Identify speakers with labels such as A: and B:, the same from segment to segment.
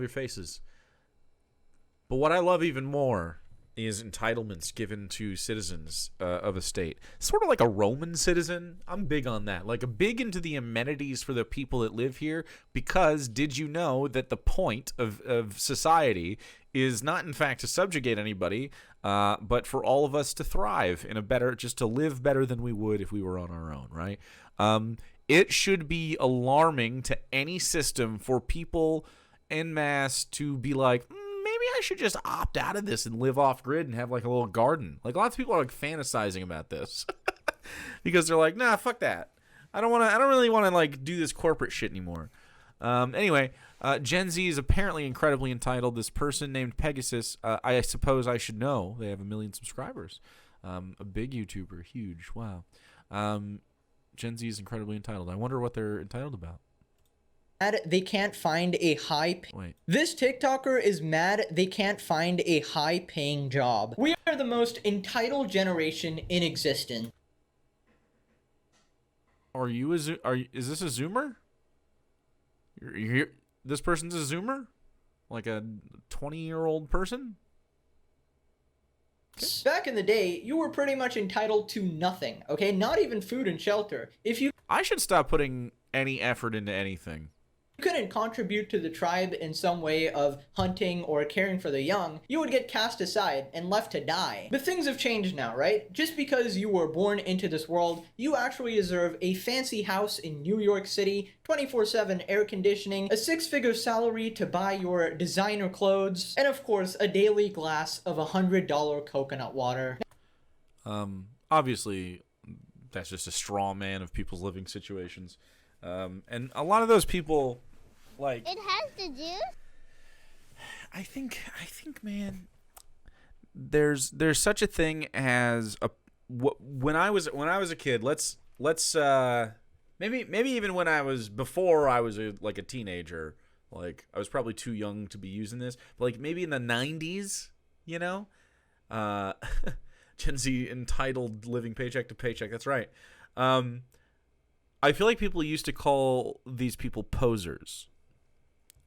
A: your faces. But what I love even more is entitlements given to citizens of a state. Sort of like a Roman citizen. I'm big on that. Like, big into the amenities for the people that live here, because did you know that the point of society is not, in fact, to subjugate anybody, but for all of us to thrive in a better, just to live better than we would if we were on our own, right? It should be alarming to any system for people en masse to be like, maybe I should just opt out of this and live off grid and have like a little garden. Like, lots of people are like fantasizing about this because they're like, nah, fuck that. I don't really want to like do this corporate shit anymore. Anyway, Gen Z is apparently incredibly entitled. This person named Pegasus, I suppose I should know. They have 1 million subscribers. A big YouTuber, huge. Wow. Gen Z is incredibly entitled. I wonder what they're entitled about.
B: They can't find a
A: Wait.
B: This TikToker is mad they can't find a high-paying job. We are the most entitled generation in existence.
A: Is this a Zoomer? This person's a Zoomer? Like a 20-year-old person?
B: Okay. Back in the day, you were pretty much entitled to nothing, okay? Not even food and shelter.
A: I should stop putting any effort into anything.
B: You couldn't contribute to the tribe in some way of hunting or caring for the young, you would get cast aside and left to die. But things have changed now, right? Just because you were born into this world, you actually deserve a fancy house in New York City, 24/7 air conditioning, a 6-figure salary to buy your designer clothes, and of course, a daily glass of $100 coconut water.
A: Obviously, that's just a straw man of people's living situations. And a lot of those people, like,
C: it has to do.
A: I think, man, there's such a thing as when I was a kid. Let's maybe even when before I was a teenager. Like, I was probably too young to be using this, but like maybe in the 90s, you know, Gen Z entitled living paycheck to paycheck. That's right. I feel like people used to call these people posers,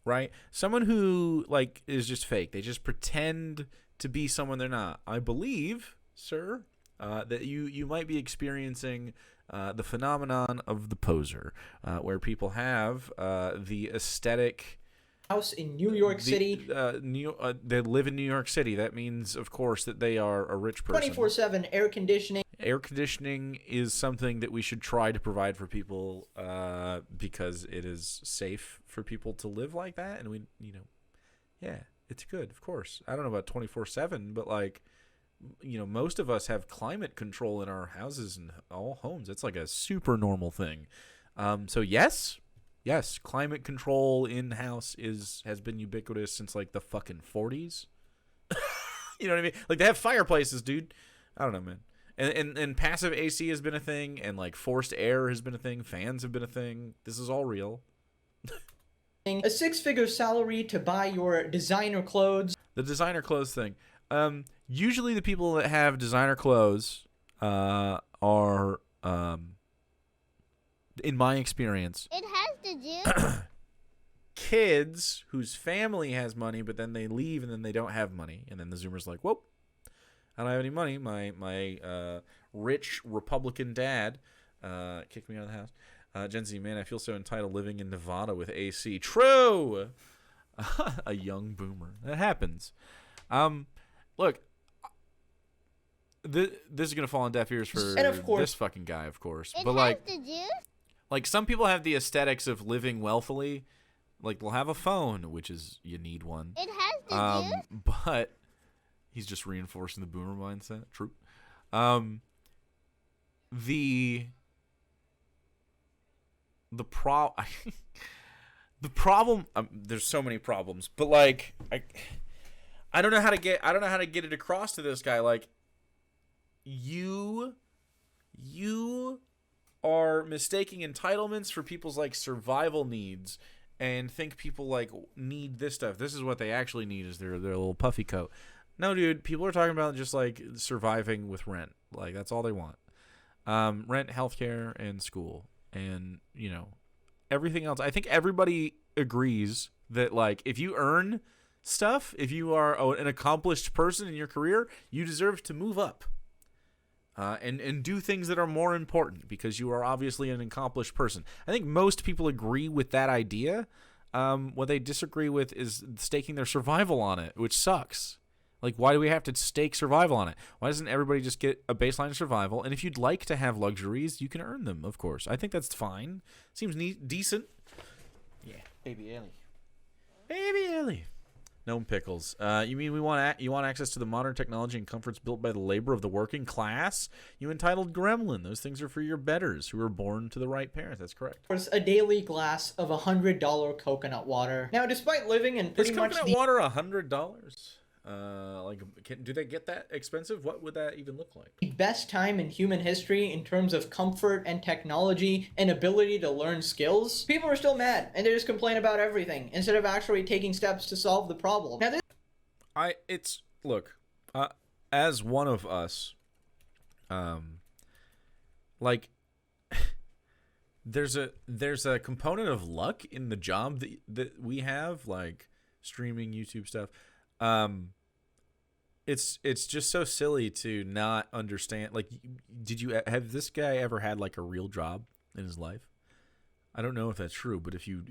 A: right? Someone who, like, is just fake. They just pretend to be someone they're not. I believe, sir, that you might be experiencing the phenomenon of the poser, where people have the aesthetic
B: house in New York City.
A: They live in New York City. That means, of course, that they are a rich person.
B: 24/7 air conditioning.
A: Air conditioning is something that we should try to provide for people because it is safe for people to live like that. And yeah, it's good, of course. I don't know about 24/7, but like, most of us have climate control in our houses and all homes. It's like a super normal thing. So yes, climate control in-house has been ubiquitous since like the fucking 40s. You know what I mean? Like, they have fireplaces, dude. I don't know, man. And passive AC has been a thing, and like forced air has been a thing. Fans have been a thing. This is all real.
B: A 6-figure salary to buy your designer clothes.
A: The designer clothes thing. Usually the people that have designer clothes are, in my experience,
C: it has to do.
A: Kids whose family has money, but then they leave and then they don't have money, and then the Zoomer's like, whoop. I don't have any money. My rich Republican dad kicked me out of the house. Gen Z, man, I feel so entitled living in Nevada with AC. True! A young boomer. That happens. Look, this is going to fall on deaf ears for this fucking guy, of course.
C: It
A: but
C: has
A: like,
C: to do.
A: Like, some people have the aesthetics of living wealthily. Like, they'll have a phone, which is, you need one.
C: It has to do.
A: But he's just reinforcing the boomer mindset. True. The problem. There's so many problems, but like, I don't know how to get it across to this guy. Like, you are mistaking entitlements for people's like survival needs, and think people like need this stuff. This is what they actually need, is their little puffy coat. No, dude, people are talking about just like surviving with rent. Like, that's all they want. Rent, healthcare, and school. And, everything else, I think everybody agrees that, like, if you earn stuff, if you are an accomplished person in your career, you deserve to move up and do things that are more important because you are obviously an accomplished person. I think most people agree with that idea. What they disagree with is staking their survival on it, which sucks. Like, why do we have to stake survival on it? Why doesn't everybody just get a baseline of survival? And if you'd like to have luxuries, you can earn them, of course. I think that's fine. Seems decent. Yeah, baby Ellie. Baby Ellie. No pickles. You mean you want access to the modern technology and comforts built by the labor of the working class? You entitled gremlin. Those things are for your betters who were born to the right parents. That's correct.
B: There's a daily glass of $100 coconut water. Now, despite living in pretty much
A: coconut water $100? Do they get that expensive? What would that even look like?
B: the best time in human history in terms of comfort and technology and ability to learn skills, people are still mad and they just complain about everything instead of actually taking steps to solve the problem. Now,
A: as one of us, like, there's a component of luck in the job that we have, like streaming YouTube stuff. It's just so silly to not understand. Like, have this guy ever had like a real job in his life? I don't know if that's true, but if you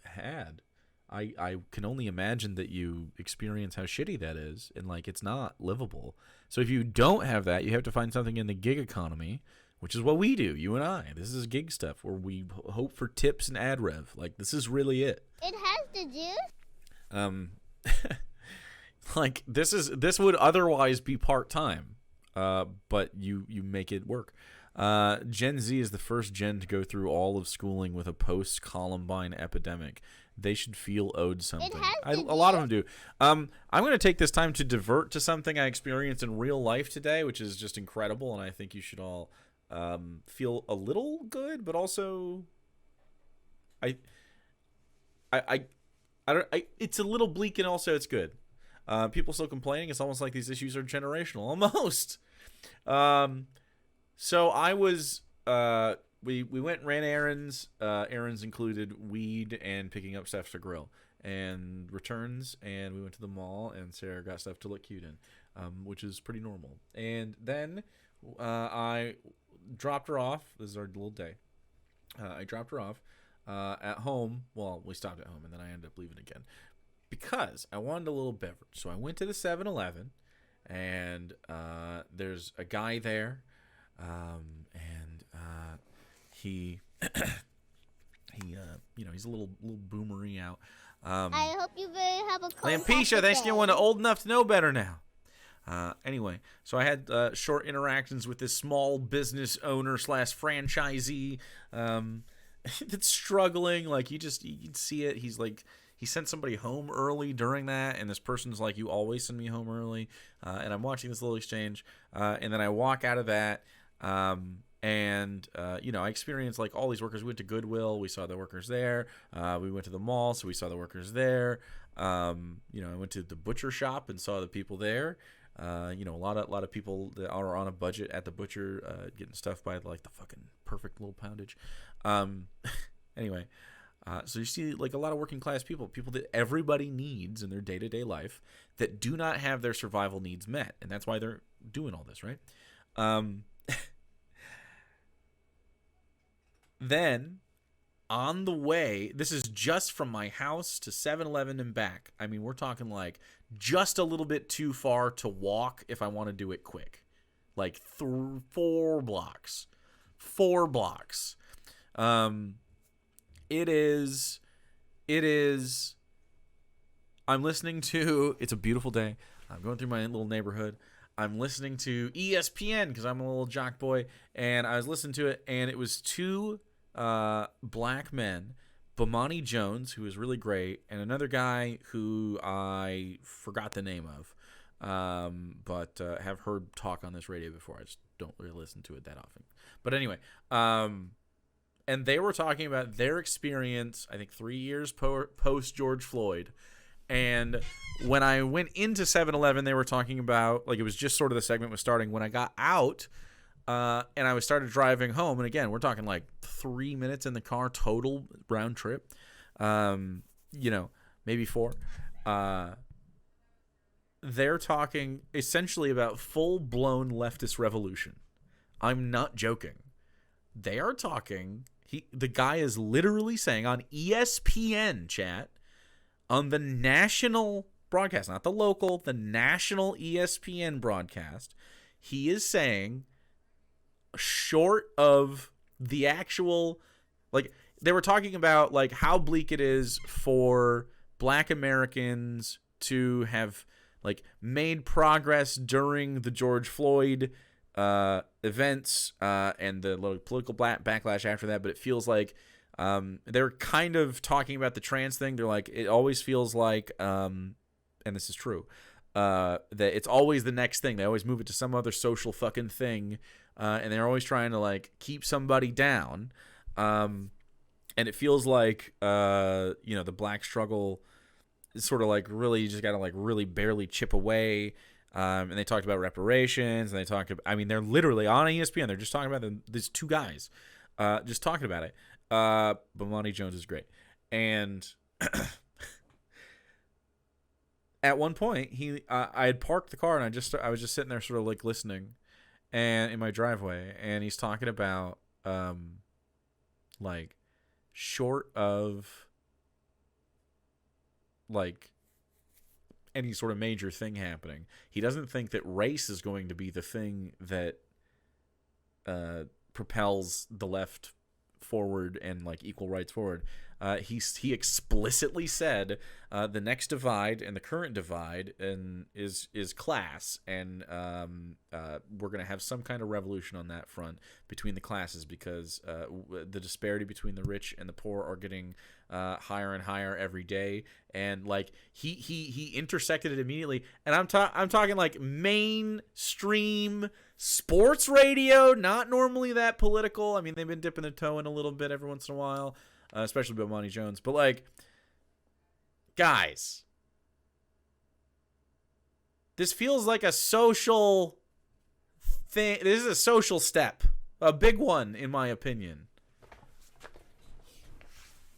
A: had, I can only imagine that you experience how shitty that is, and like it's not livable. So if you don't have that, you have to find something in the gig economy, which is what we do, you and I. This is gig stuff where we hope for tips and ad rev. Like, this is really it.
C: It has the juice.
A: Like, this would otherwise be part-time, but you make it work. Gen Z is the first gen to go through all of schooling with a post-Columbine epidemic. They should feel owed something. A lot of them do. I'm going to take this time to divert to something I experienced in real life today, which is just incredible, and I think you should all feel a little good, but also it's a little bleak, and also it's good. People still complaining. It's almost like these issues are generational, almost. So I was, we went and ran errands. Errands included weed and picking up stuff to grill and returns. And we went to the mall, and Sarah got stuff to look cute in, which is pretty normal. And then I dropped her off. This is our little day. I dropped her off at home. Well, we stopped at home, and then I ended up leaving again because I wanted a little beverage. So I went to the 7-Eleven, and there's a guy there, and he he's a little boomery out.
C: I hope you will have a cold
A: Lampecia, thanks you old enough to know better now. Anyway, so I had short interactions with this small business owner / franchisee that's struggling. Like, you can see it. He's like, he sent somebody home early during that, and this person's like, you always send me home early. And I'm watching this little exchange, and then I walk out of that, and I experienced like all these workers. We went to Goodwill, we saw the workers there. We went to the mall, so we saw the workers there. I went to the butcher shop and saw the people there. A lot of people that are on a budget at the butcher, getting stuff by like the fucking perfect little poundage. Anyway, so you see like a lot of working class people that everybody needs in their day-to-day life that do not have their survival needs met, and that's why they're doing all this, right? Then on the way, this is just from my house to 7-Eleven and back. I mean, we're talking like just a little bit too far to walk if I want to do it quick. Like 4 blocks. 4 blocks. It is I'm listening to, it's a beautiful day. I'm going through my little neighborhood. I'm listening to ESPN because I'm a little jock boy, and I was listening to it, and it was 2 black men, Bomani Jones, who is really great, and another guy who I forgot the name of, but have heard talk on this radio before. I just don't really listen to it that often. But anyway, and they were talking about their experience, I think 3 years post George Floyd. And when I went into 7-Eleven, they were talking about, like, it was just sort of the segment was starting. When I got out, And I started driving home, and again, we're talking like 3 minutes in the car total round trip. Maybe 4. They're talking essentially about full-blown leftist revolution. I'm not joking. They are talking. The guy is literally saying on ESPN, chat, on the national broadcast, not the local, the national ESPN broadcast, he is saying, short of the actual, like, they were talking about like how bleak it is for Black Americans to have like made progress during the George Floyd events and the political backlash after that, but it feels like they're kind of talking about the trans thing. They're like, it always feels like, and this is true, that it's always the next thing. They always move it to some other social fucking thing, and they're always trying to like keep somebody down. And it feels like the black struggle is sort of like really, you just gotta like really barely chip away. And they talked about reparations, and they talked about, I mean, they're literally on ESPN. They're just talking about these 2 guys just talking about it. But Monty Jones is great. And at one point, I had parked the car, and I was just sitting there sort of like listening and in my driveway, and he's talking about like short of like any sort of major thing happening, he doesn't think that race is going to be the thing that propels the left forward and like equal rights forward. He explicitly said the next divide and the current divide is class, and we're going to have some kind of revolution on that front between the classes, because the disparity between the rich and the poor are getting higher and higher every day. And like he intersected it immediately, and I'm talking like mainstream sports radio, not normally that political. I mean, they've been dipping their toe in a little bit every once in a while, especially about Monty Jones. But like, guys, this feels like a social thing. This is a social step, a big one in my opinion.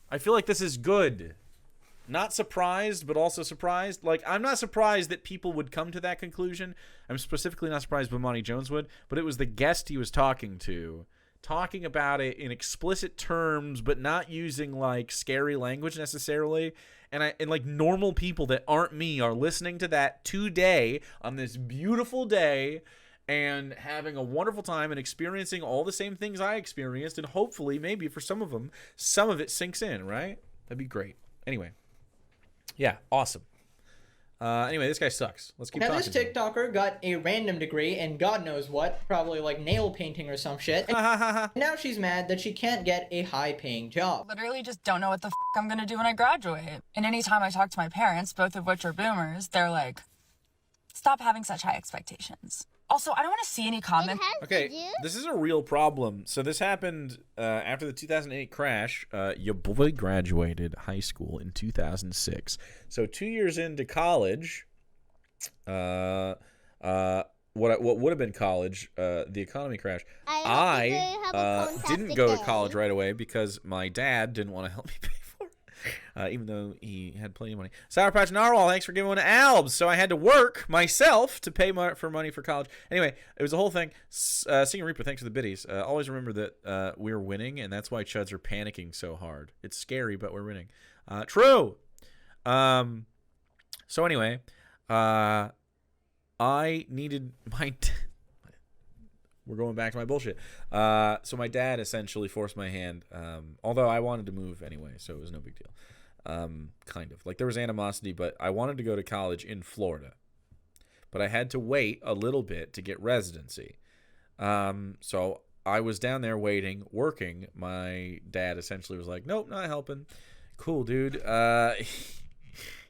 A: I feel like this is good. Not surprised, but also surprised. Like, I'm not surprised that people would come to that conclusion. I'm specifically not surprised but Monty Jones would, but it was the guest he was talking to, talking about it in explicit terms, but not using like scary language necessarily. And like normal people that aren't me are listening to that today on this beautiful day and having a wonderful time and experiencing all the same things I experienced, and hopefully maybe for some of them, some of it sinks in, right? That'd be great. Anyway. Yeah, awesome. Anyway, this guy sucks. Let's keep talking.
B: Now, this TikToker got a random degree in God knows what, probably like nail painting or some shit. And now she's mad that she can't get a high-paying job.
D: Literally just don't know what the I'm gonna do when I graduate. And anytime I talk to my parents, both of which are boomers, they're like, stop having such high expectations. Also, I don't want to see any comments.
A: Okay, this is a real problem. So this happened after the 2008 crash. Your boy graduated high school in 2006. So 2 years into college, what would have been college, the economy crashed. I didn't go to college right away because my dad didn't want to help me pay for it. Even though he had plenty of money. Sour Patch Narwhal, thanks for giving one to Albs. So I had to work myself to pay for money for college. Anyway, it was a whole thing. Singing Reaper, thanks for the biddies. Always remember that we're winning, and that's why chuds are panicking so hard. It's scary, but we're winning. True. So anyway, I needed my... We're going back to my bullshit. So my dad essentially forced my hand, although I wanted to move anyway, so it was no big deal. Kind of. Like, there was animosity, but I wanted to go to college in Florida. But I had to wait a little bit to get residency. So I was down there waiting, working. My dad essentially was like, nope, not helping. Cool, dude.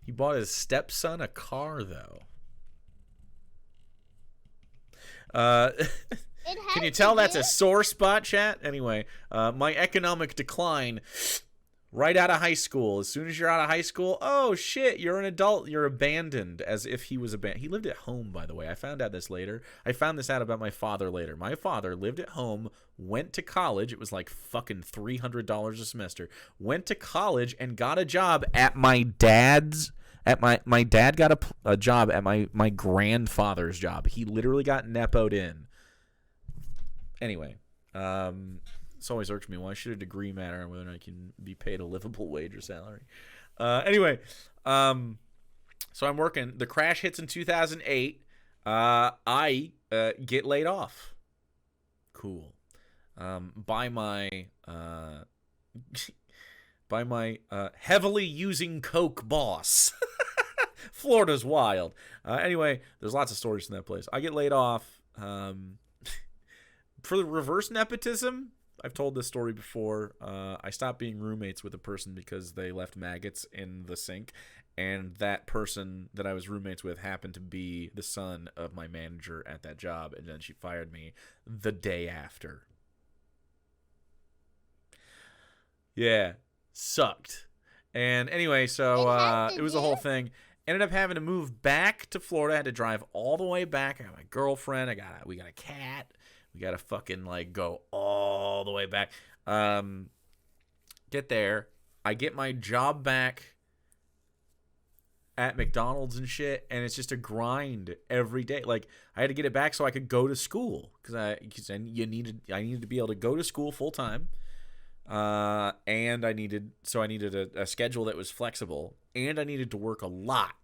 A: He bought his stepson a car, though. Can you tell that's a sore spot, chat? Anyway, my economic decline right out of high school. As soon as you're out of high school, oh shit, you're an adult. You're abandoned, as if he was abandoned. He lived at home, by the way. I found out this later. I found this out about my father later. My father lived at home, went to college. It was like fucking $300 a semester. Went to college and got a job at my dad's. My dad got a job at my grandfather's job. He literally got nepoed in. Anyway, it's always irked me. Why should a degree matter on whether I can be paid a livable wage or salary? Anyway, so I'm working. The crash hits in 2008. I get laid off. Cool. By my heavily using coke boss. Florida's wild. Anyway, there's lots of stories from that place. I get laid off for the reverse nepotism. I've told this story before. I stopped being roommates with a person because they left maggots in the sink, and that person that I was roommates with happened to be the son of my manager at that job, and then she fired me the day after. Yeah, sucked. And anyway, so it was a whole thing. Ended up having to move back to Florida. Had to drive all the way back. I got my girlfriend. We got a cat. We got to fucking like go all the way back. Get there. I get my job back at McDonald's and shit, and it's just a grind every day. Like I had to get it back so I could go to school because I needed to be able to go to school full time. And I needed a schedule that was flexible, and I needed to work a lot.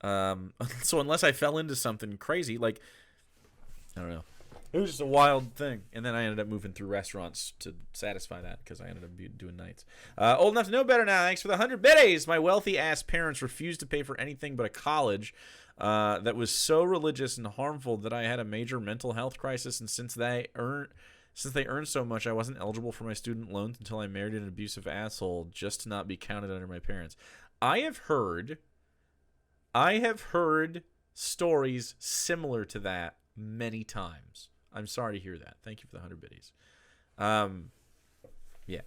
A: So unless I fell into something crazy, like, I don't know, it was just a wild thing. And then I ended up moving through restaurants to satisfy that because I ended up doing nights. Old enough to know better now. Thanks for the 100 biddies. My wealthy ass parents refused to pay for anything but a college, that was so religious and harmful that I had a major mental health crisis. And since they earned so much, I wasn't eligible for my student loans until I married an abusive asshole just to not be counted under my parents. I have heard stories similar to that many times. I'm sorry to hear that. Thank you for the 100 biddies. Yeah.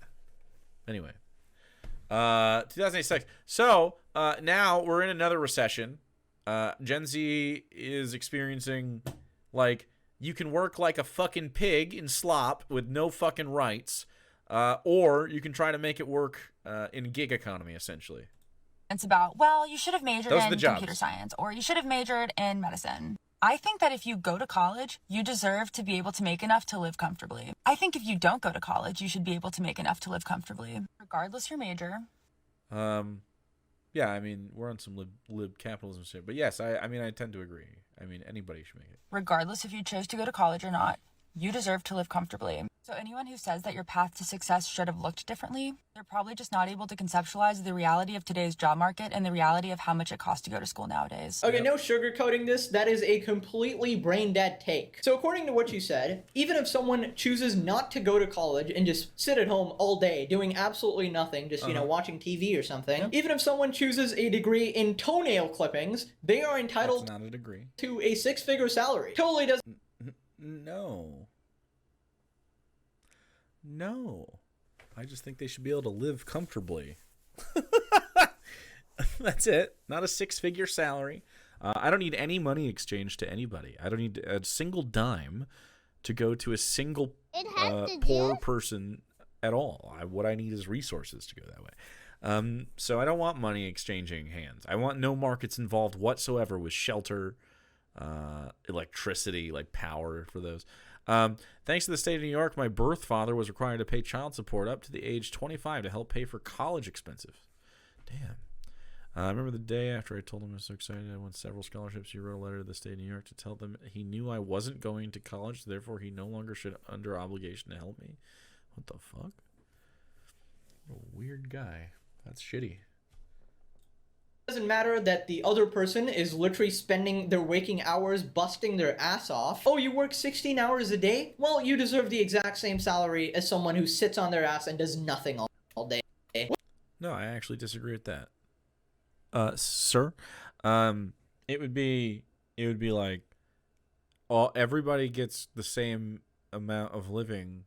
A: Anyway. 2006. So, now we're in another recession. Gen Z is experiencing, like, you can work like a fucking pig in slop with no fucking rights, or you can try to make it work in gig economy, essentially.
D: It's about, well, you should have majored
A: Those are
D: in
A: the jobs.
D: computer science, or you should have majored in medicine. I think that if you go to college, you deserve to be able to make enough to live comfortably. I think if you don't go to college, you should be able to make enough to live comfortably, regardless your major.
A: Yeah, I mean, we're on some lib capitalism shit, but yes, I mean, I tend to agree. I mean, anybody should make it.
D: Regardless if you chose to go to college or not, you deserve to live comfortably. So anyone who says that your path to success should have looked differently, they're probably just not able to conceptualize the reality of today's job market and the reality of how much it costs to go to school nowadays.
B: Okay, no sugarcoating this. That is a completely brain-dead take. So according to what you said, even if someone chooses not to go to college and just sit at home all day doing absolutely nothing, just, watching TV or something, even if someone chooses a degree in toenail clippings, they are entitled
A: That's not a degree.
B: to a six-figure salary. Totally doesn't...
A: No. I just think they should be able to live comfortably. That's it. Not a six-figure salary. I don't need any money exchanged to anybody. I don't need a single dime to go to a single poor person at all. What I need is resources to go that way. So I don't want money exchanging hands. I want no markets involved whatsoever with shelter, electricity, like power for those. Thanks to the state of New York, my birth father was required to pay child support up to the age 25 to help pay for college expenses. Damn. I remember the day after I told him I was so excited I won several scholarships. He wrote a letter to the state of New York to tell them he knew I wasn't going to college, therefore he no longer should under obligation to help me. What the fuck? What a weird guy. That's shitty.
B: Doesn't matter that the other person is literally spending their waking hours busting their ass off. Oh, you work 16 hours a day? Well, you deserve the exact same salary as someone who sits on their ass and does nothing all day.
A: No, I actually disagree with that. Sir, it would be like everybody gets the same amount of living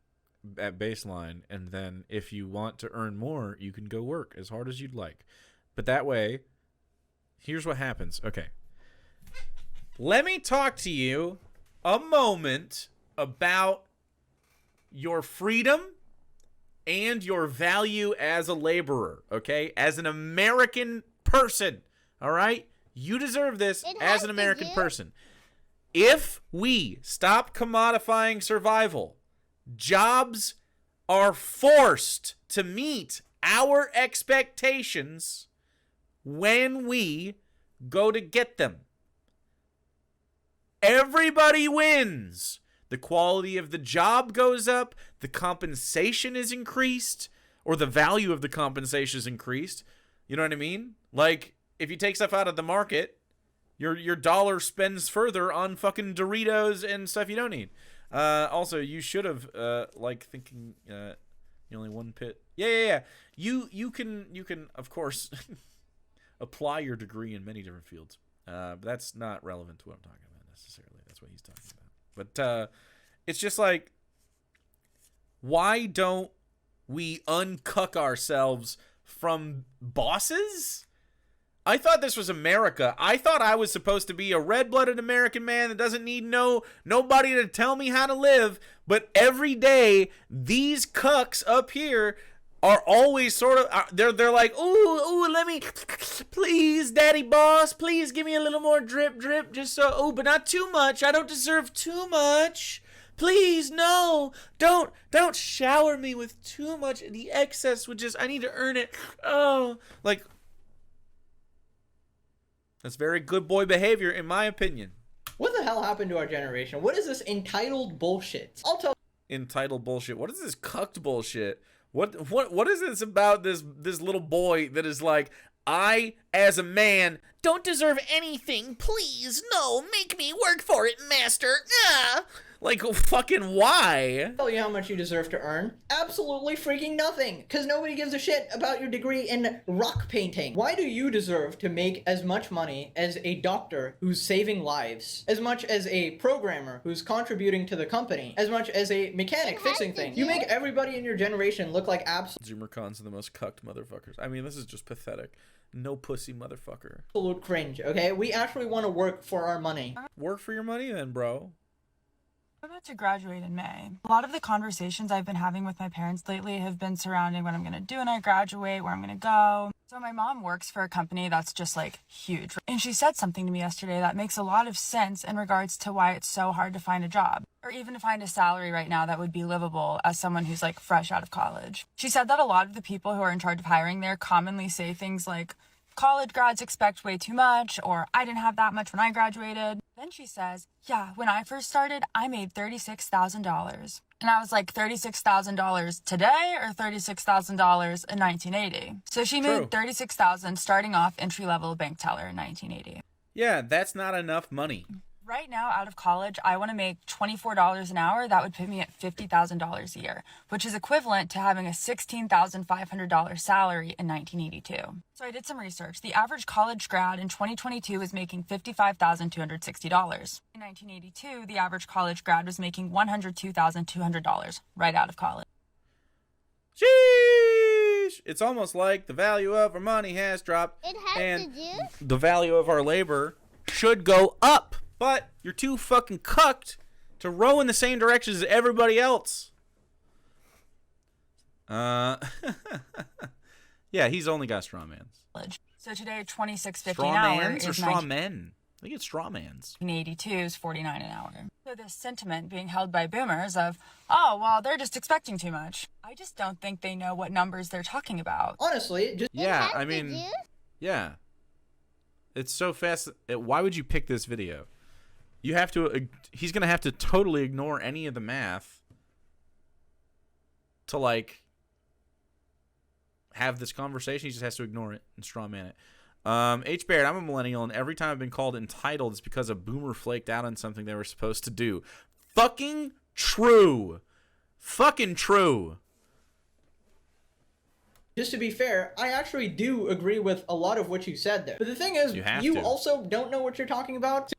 A: at baseline, and then if you want to earn more, you can go work as hard as you'd like. But that way, here's what happens. Okay. Let me talk to you a moment about your freedom and your value as a laborer, okay? As an American person, all right? You deserve this as an American person. If we stop commodifying survival, jobs are forced to meet our expectations when we go to get them. Everybody wins. The quality of the job goes up, the compensation is increased, or the value of the compensation is increased. You know what I mean? Like, if you take stuff out of the market, your dollar spends further on fucking Doritos and stuff you don't need. Also, you should have thinking only one pit. Yeah. You can of course apply your degree in many different fields. But that's not relevant to what I'm talking about necessarily. That's what he's talking about. But it's just like, why don't we uncuck ourselves from bosses? I thought this was America. I thought I was supposed to be a red-blooded American man that doesn't need nobody to tell me how to live. But every day, these cucks up here are always sort of, they're like, ooh, let me, please, daddy boss, please give me a little more drip, just so, but not too much. I don't deserve too much. Please, no, don't shower me with too much. The excess would just, I need to earn it. Oh, like, that's very good boy behavior, in my opinion.
B: What the hell happened to our generation? What is this entitled bullshit? I'll tell.
A: Entitled bullshit. What is this cucked bullshit? What is this about this little boy that is like, I, as a man, don't deserve anything. Please, no, make me work for it, master. Ah! Like, fucking why?
B: Tell you how much you deserve to earn? Absolutely freaking nothing, because nobody gives a shit about your degree in rock painting. Why do you deserve to make as much money as a doctor who's saving lives? As much as a programmer who's contributing to the company? As much as a mechanic fixing things? You make everybody in your generation look like
A: Zoomer cons are the most cucked motherfuckers. I mean, this is just pathetic. No pussy motherfucker.
B: absolute cringe, okay? We actually want to work for our money.
A: Work for your money then, bro.
D: I'm about to graduate in May. A lot of the conversations I've been having with my parents lately have been surrounding what I'm going to do when I graduate, where I'm going to go. So my mom works for a company that's just like huge. And she said something to me yesterday that makes a lot of sense in regards to why it's so hard to find a job, or even to find a salary right now that would be livable as someone who's like fresh out of college. She said that a lot of the people who are in charge of hiring there commonly say things like, college grads expect way too much, or I didn't have that much when I graduated. Then she says, yeah, when I first started, I made $36,000. And I was like, $36,000 today or $36,000 in 1980? So she made $36,000 starting off entry-level bank teller in 1980.
A: Yeah, that's not enough money.
D: Right now, out of college, I want to make $24 an hour. That would put me at $50,000 a year, which is equivalent to having a $16,500 salary in 1982. So I did some research. The average college grad in 2022 was making $55,260. In 1982, the average college grad was making $102,200 right out of college.
A: Sheesh! It's almost like the value of our money has dropped, and the value of our labor should go up. But you're too fucking cucked to row in the same direction as everybody else. Yeah, he's only got straw mans.
D: So today, $26.50
A: straw
D: an hour
A: mans or
D: is
A: straw men? I think it's straw mans.
D: 1982 is $49 an hour. So this sentiment being held by boomers of, oh, well, they're just expecting too much. I just don't think they know what numbers they're talking about.
B: Honestly, just
A: yeah, I mean, yeah. It's so fast. Why would you pick this video? You have to, he's going to have to totally ignore any of the math to, like, have this conversation. He just has to ignore it and straw man it. H. Barrett, I'm a millennial, and every time I've been called entitled, it's because a boomer flaked out on something they were supposed to do. Fucking true. Fucking true.
B: Just to be fair, I actually do agree with a lot of what you said there. But the thing is, you also don't know what you're talking about.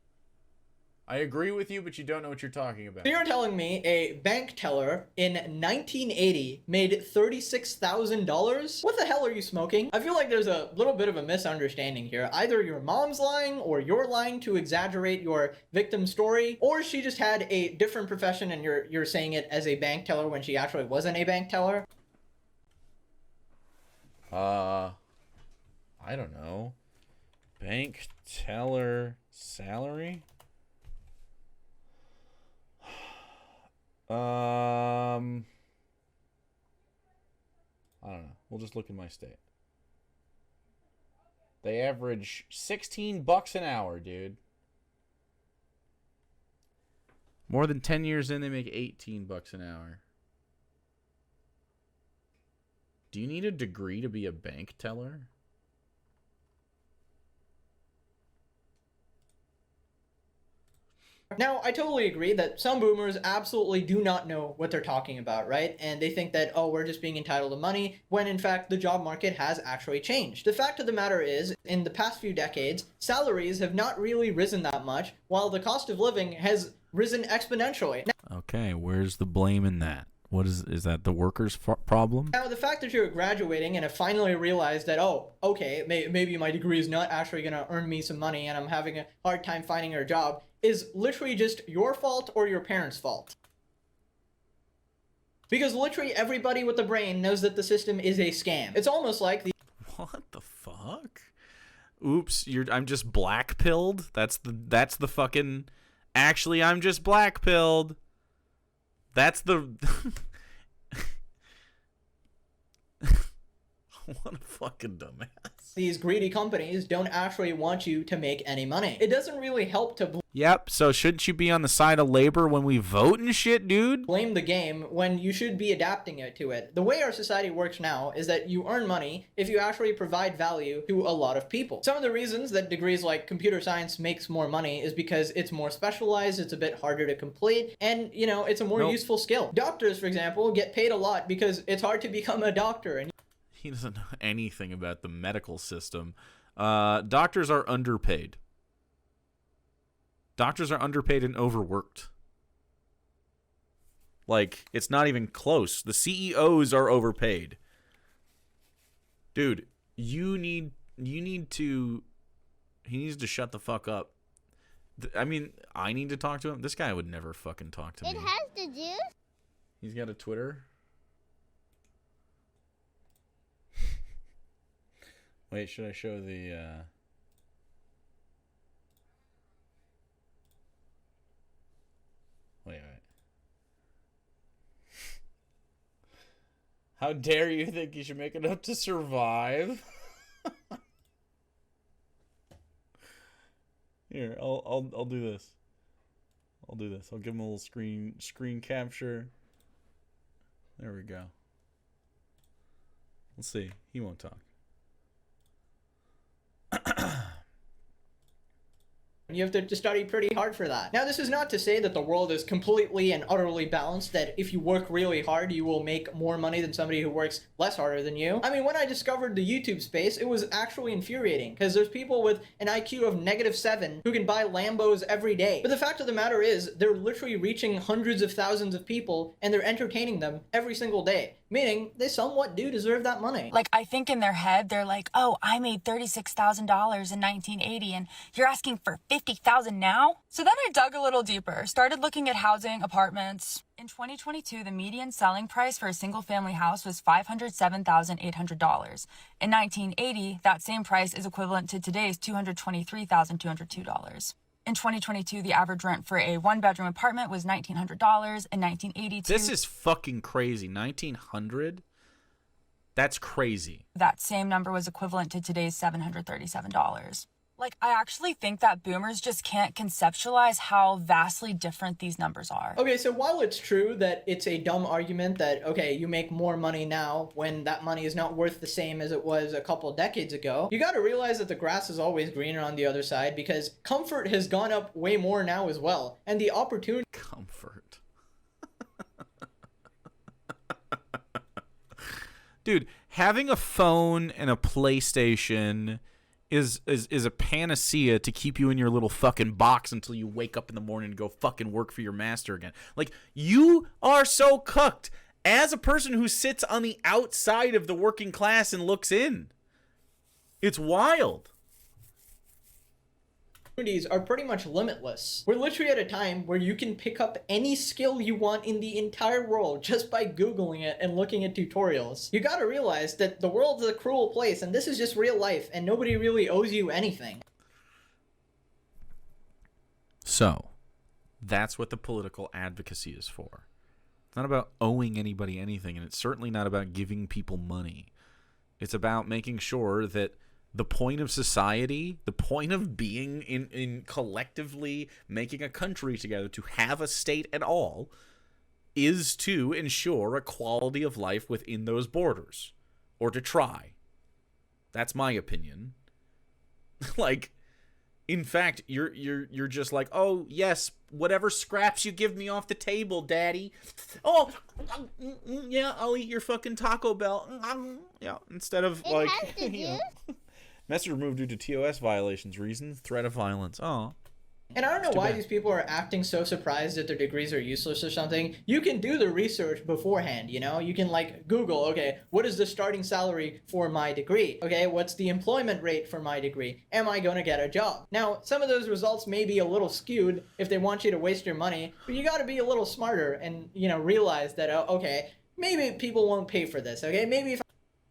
A: I agree with you, but you don't know what you're talking about.
B: So you're telling me a bank teller in 1980 made $36,000? What the hell are you smoking? I feel like there's a little bit of a misunderstanding here. Either your mom's lying or you're lying to exaggerate your victim's story, or she just had a different profession and you're saying it as a bank teller when she actually wasn't a bank teller.
A: I don't know. Bank teller salary? I don't know. We'll just look in my state. They average $16 an hour, dude. More than 10 years in, they make $18 an hour. Do you need a degree to be a bank teller?
B: Now, I totally agree that some boomers absolutely do not know what they're talking about, right? And they think that, oh, we're just being entitled to money, when in fact the job market has actually changed. The fact of the matter is, in the past few decades, salaries have not really risen that much, while the cost of living has risen exponentially.
A: Okay, where's the blame in that? What is that the workers' problem?
B: Now, the fact that you're graduating and have finally realized that, oh, okay, maybe my degree is not actually going to earn me some money and I'm having a hard time finding a job, is literally just your fault or your parents' fault. Because literally everybody with a brain knows that the system is a scam. It's almost like the...
A: What the fuck? Oops, I'm just black-pilled? That's the fucking... Actually, I'm just black-pilled. That's the... What a fucking dumbass.
B: These greedy companies don't actually want you to make any money. It doesn't really help to
A: Yep, so shouldn't you be on the side of labor when we vote and shit, dude?
B: blame the game when you should be adapting it to it. The way our society works now is that you earn money if you actually provide value to a lot of people. Some of the reasons that degrees like computer science makes more money is because it's more specialized, it's a bit harder to complete, and, you know, it's a more useful skill. Doctors, for example, get paid a lot because it's hard to become a doctor. And
A: he doesn't know anything about the medical system. Doctors are underpaid. Doctors are underpaid and overworked. Like, it's not even close. The CEOs are overpaid. Dude, he needs to shut the fuck up. I mean, I need to talk to him. This guy would never fucking talk to me.
C: It has the juice.
A: He's got a Twitter. Wait, should I show the Wait. How dare you think you should make enough to survive? Here, I'll do this. I'll do this. I'll give him a little screen capture. There we go. Let's see. He won't talk.
B: you have to study pretty hard for that. Now, this is not to say that the world is completely and utterly balanced, that if you work really hard, you will make more money than somebody who works less harder than you. I mean, when I discovered the YouTube space, it was actually infuriating, because there's people with an IQ of -7 who can buy Lambos every day. But the fact of the matter is, they're literally reaching hundreds of thousands of people, and they're entertaining them every single day. Meaning, they somewhat do deserve that money.
D: Like, I think in their head, they're like, oh, I made $36,000 in 1980, and you're asking for $50,000 now? So then I dug a little deeper, started looking at housing, apartments. In 2022, the median selling price for a single-family house was $507,800. In 1980, that same price is equivalent to today's $223,202. In 2022, the average rent for a one-bedroom apartment was $1,900. In 1982...
A: This is fucking crazy. 1,900? That's crazy.
D: That same number was equivalent to today's $737. Like, I actually think that boomers just can't conceptualize how vastly different these numbers are.
B: Okay, so while it's true that it's a dumb argument that, okay, you make more money now when that money is not worth the same as it was a couple decades ago, you gotta realize that the grass is always greener on the other side, because comfort has gone up way more now as well. And the opportunity...
A: Comfort. Dude, having a phone and a PlayStation is a panacea to keep you in your little fucking box until you wake up in the morning and go fucking work for your master again. Like, you are so cooked as a person who sits on the outside of the working class and looks in. It's wild.
B: Opportunities are pretty much limitless. We're literally at a time where you can pick up any skill you want in the entire world just by Googling it and looking at tutorials. You gotta realize that the world's a cruel place, and this is just real life, and nobody really owes you anything.
A: So, that's what the political advocacy is for. It's not about owing anybody anything, and it's certainly not about giving people money. It's about making sure that the point of society, the point of being in collectively making a country together, to have a state at all, is to ensure a quality of life within those borders, or to try. That's my opinion. Like, in fact, you're just like, oh yes, whatever scraps you give me off the table, daddy. Oh, yeah, I'll eat your fucking Taco Bell. Yeah, instead of like, you know. Message removed due to TOS violations. Reason: threat of violence. Oh.
B: And I don't know why these people are acting so surprised that their degrees are useless or something. You can do the research beforehand, you know? You can, like, Google, okay, what is the starting salary for my degree? Okay, what's the employment rate for my degree? Am I going to get a job? Now, some of those results may be a little skewed if they want you to waste your money, but you got to be a little smarter and, you know, realize that, okay, maybe people won't pay for this, okay? Maybe if...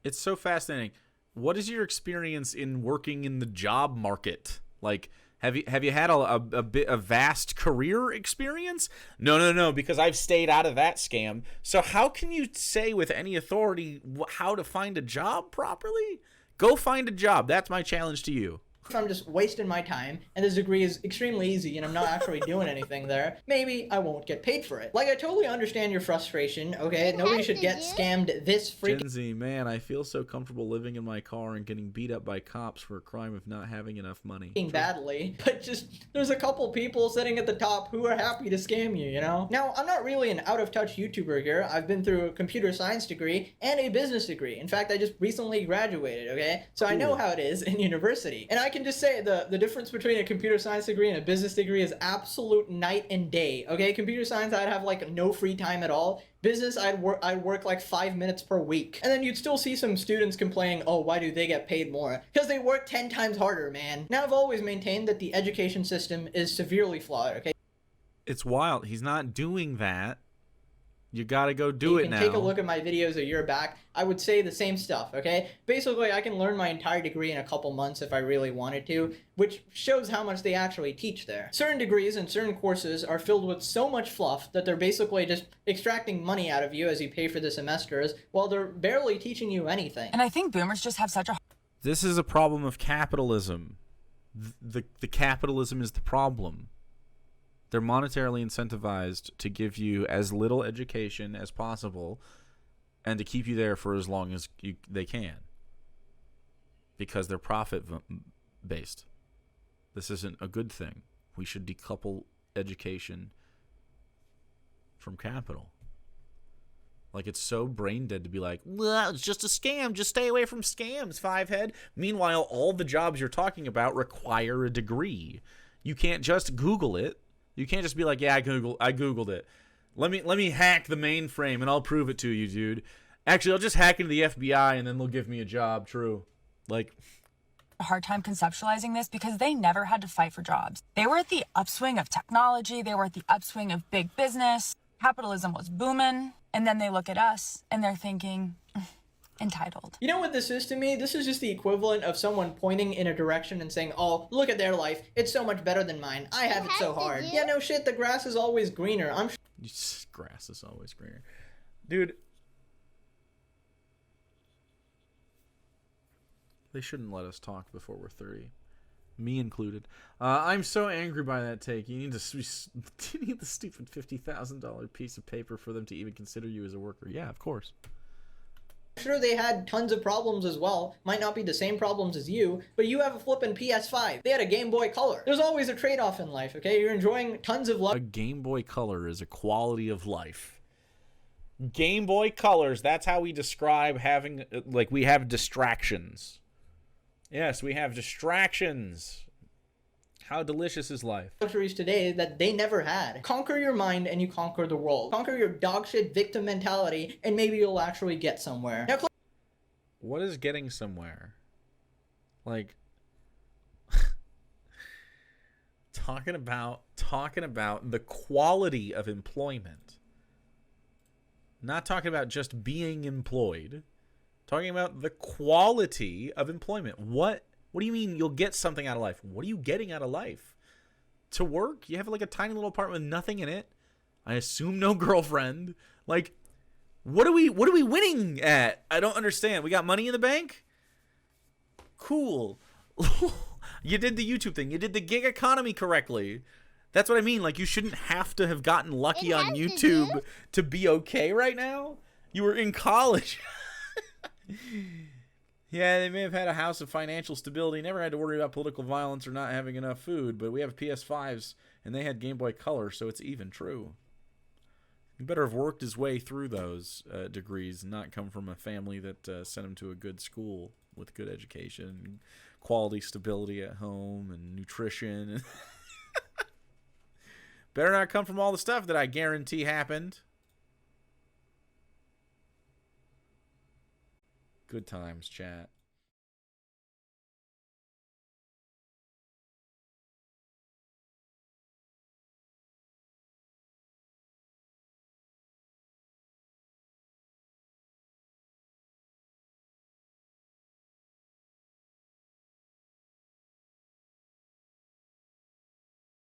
A: It's so fascinating. What is your experience in working in the job market? Like, have you had a vast career experience? No, because I've stayed out of that scam. So how can you say with any authority how to find a job properly? Go find a job. That's my challenge to you.
B: If I'm just wasting my time and this degree is extremely easy and I'm not actually doing anything there, maybe I won't get paid for it. Like, I totally understand your frustration, okay? Nobody should get scammed this freaking...
A: Gen Z, man, I feel so comfortable living in my car and getting beat up by cops for a crime of not having enough money.
B: Badly, but just, there's a couple people sitting at the top who are happy to scam you, you know? Now, I'm not really an out-of-touch YouTuber here. I've been through a computer science degree and a business degree. In fact, I just recently graduated, okay? So I know how it is in university. And I can just say the difference between a computer science degree and a business degree is absolute night and day, okay? Computer science, I'd have like no free time at all. Business, I'd work like 5 minutes per week. And then you'd still see some students complaining, oh, why do they get paid more? Because they work 10 times harder, man. Now, I've always maintained that the education system is severely flawed, okay?
A: It's wild. He's not doing that. You gotta go do it now.
B: You can take a look at my videos a year back. I would say the same stuff, okay? Basically, I can learn my entire degree in a couple months if I really wanted to, which shows how much they actually teach there. Certain degrees and certain courses are filled with so much fluff that they're basically just extracting money out of you as you pay for the semesters, while they're barely teaching you anything.
D: And I think boomers just have such a...
A: This is a problem of capitalism. The capitalism is the problem. They're monetarily incentivized to give you as little education as possible and to keep you there for as long as they can, because they're profit-based. This isn't a good thing. We should decouple education from capital. Like, it's so brain dead to be like, well, it's just a scam. Just stay away from scams, five-head. Meanwhile, all the jobs you're talking about require a degree. You can't just Google it. You can't just be like, yeah, I Googled it. Let me hack the mainframe and I'll prove it to you, dude. Actually, I'll just hack into the FBI and then they'll give me a job. True. Like,
D: a hard time conceptualizing this because they never had to fight for jobs. They were at the upswing of technology. They were at the upswing of big business. Capitalism was booming. And then they look at us and they're thinking, entitled.
B: You know what this is to me? This is just the equivalent of someone pointing in a direction and saying, oh, look at their life. It's so much better than mine. I have it so hard. Yeah, no shit. The grass is always greener.
A: Grass is always greener. Dude. They shouldn't let us talk before we're 30. Me included. I'm so angry by that take. You need the stupid $50,000 piece of paper for them to even consider you as a worker. Yeah, of course.
B: Sure, they had tons of problems as well. Might not be the same problems as you, but you have a flippin' PS5. They had a Game Boy Color. There's always a trade-off in life, okay? You're enjoying tons of life.
A: A Game Boy Color is a quality of life. Game Boy Colors, that's how we describe having, like, we have distractions. Yes, we have distractions. How delicious is life?
B: Luxuries today that they never had. Conquer your mind and you conquer the world. Conquer your dogshit victim mentality and maybe you'll actually get somewhere. Now,
A: what is getting somewhere? Like, talking about the quality of employment. Not talking about just being employed. Talking about the quality of employment. What do you mean you'll get something out of life? What are you getting out of life? To work? You have like a tiny little apartment with nothing in it. I assume no girlfriend. Like, what are we winning at? I don't understand. We got money in the bank? Cool. You did the YouTube thing. You did the gig economy correctly. That's what I mean. Like, you shouldn't have to have gotten lucky on YouTube to be okay right now. You were in college. Yeah, they may have had a house of financial stability, never had to worry about political violence or not having enough food, but we have PS5s, and they had Game Boy Color, so it's even true. He better have worked his way through those degrees and not come from a family that sent him to a good school with good education, quality stability at home, and nutrition. Better not come from all the stuff that I guarantee happened. Good times, chat.